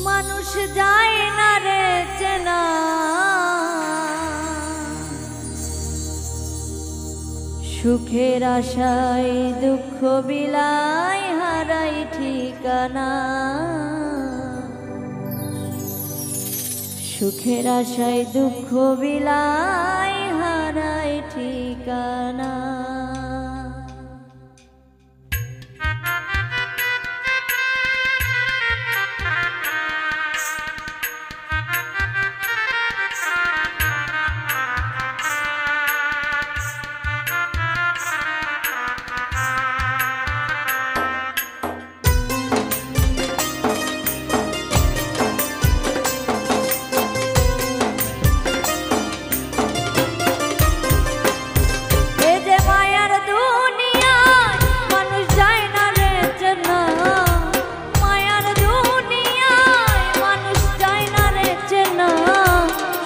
মানুষ যায় না রে চেনা, সুখের আশায় দুঃখ বিলায় হারাই ঠিকানা। সুখের আশায় দুঃখ বিলায় হারাই ঠিকানা।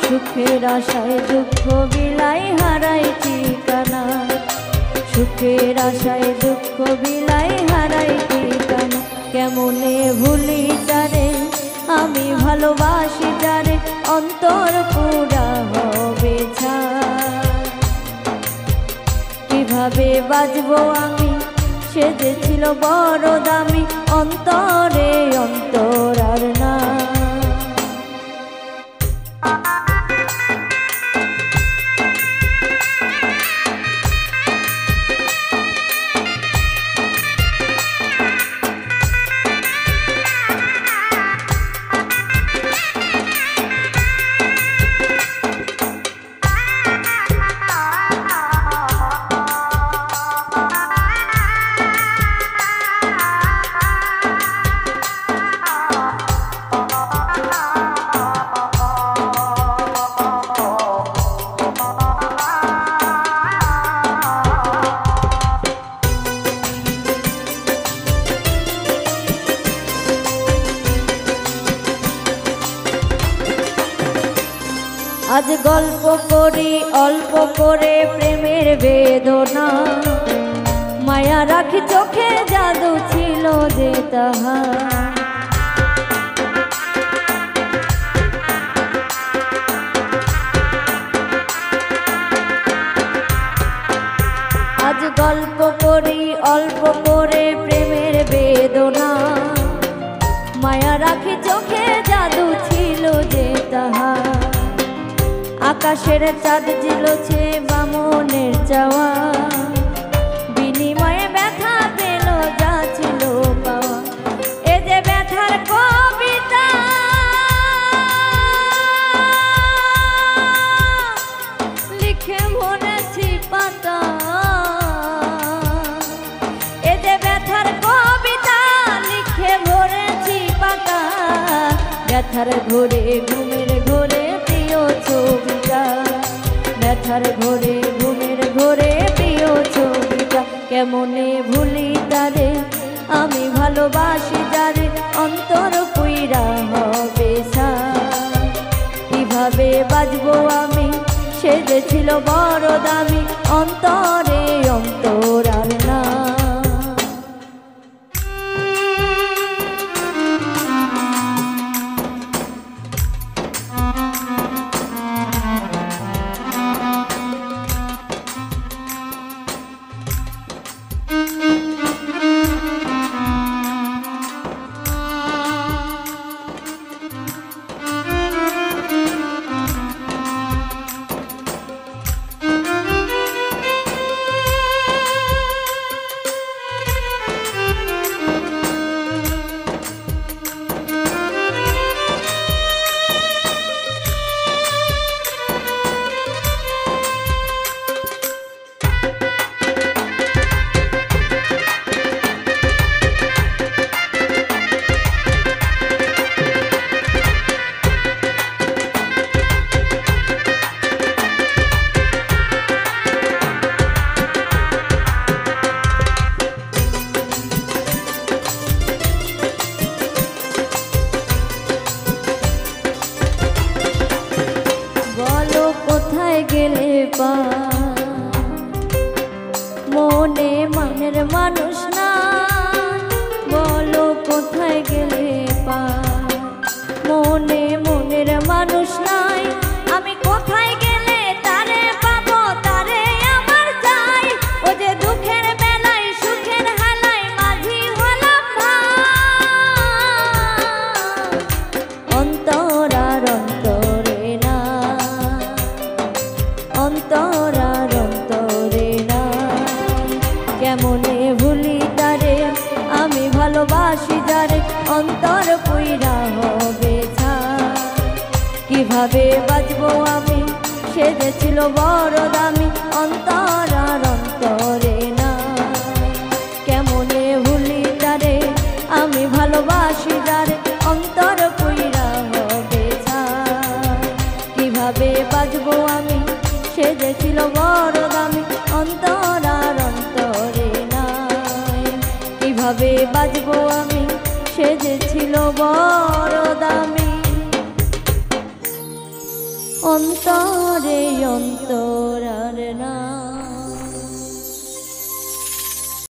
সুখের আশায় দুঃখ বিলাই হারাই ঠিকানা। সুখের আশায় দুঃখ বিলাই হারাই ঠিকানা। কেমনে ভুলি তারে আমি ভালোবাসি যারে, অন্তর পুরা হবে ছাই। কিভাবে বাজবো আমি, সে যে ছিল বড় দামি, অন্তরে অন্তর আর না। আজ গল্প করি অল্প করে প্রেমের বেদনা, মায়া রাখি চোখে জাদু ছিল যে তাহার। আজ গল্প করি অল্প করে প্রেমের বেদনা, মায়া রাখি চোখে জাদু ছিল যে তাহার। আকাশের চাঁদ ঝিলছে বামনের চাওয়া, বিনিময়ে ব্যথা পেল যা ছিল পাওয়া। এ যে ব্যথার কবিতা, লিখে ভরেছি পাতা। এ যে ব্যথার কবিতা, লিখে ভরেছি পাতা। ব্যথার ঘোরে ঘুমের ঘোরে প্রিয় ছবিটা, ব্যথার ঘোরে ঘুমের ঘোরে প্রিয় ছবিটা। কেমনে ভুলি তারে আমি ভালোবাসি যারে, অন্তর পুইরা হবে ছাই। কিভাবে বাজবো আমি, সে যে ছিল বড় দামি, অন্তরে অন্তর আর না। মনে মনের মানুষ না, বলো কোথায় গেলে পা। অন্তর পুইরা হবে ছাই। কিভাবে বাঁচবো আমি, সে যে ছিল বড় দামি, অন্তর আর অন্তরে নাই। কেমনে ভুলি তারে, আমি ভালোবাসি যারে, অন্তর পুইরা হবে ছাই। কিভাবে বাঁচবো আমি, সে যে ছিল বড় দামি, অন্তর আর অন্তরে নাই। কিভাবে বাঁচবো আমি, সে যে ছিল বড় দামি, অন্তরে অন্তর আর নাই।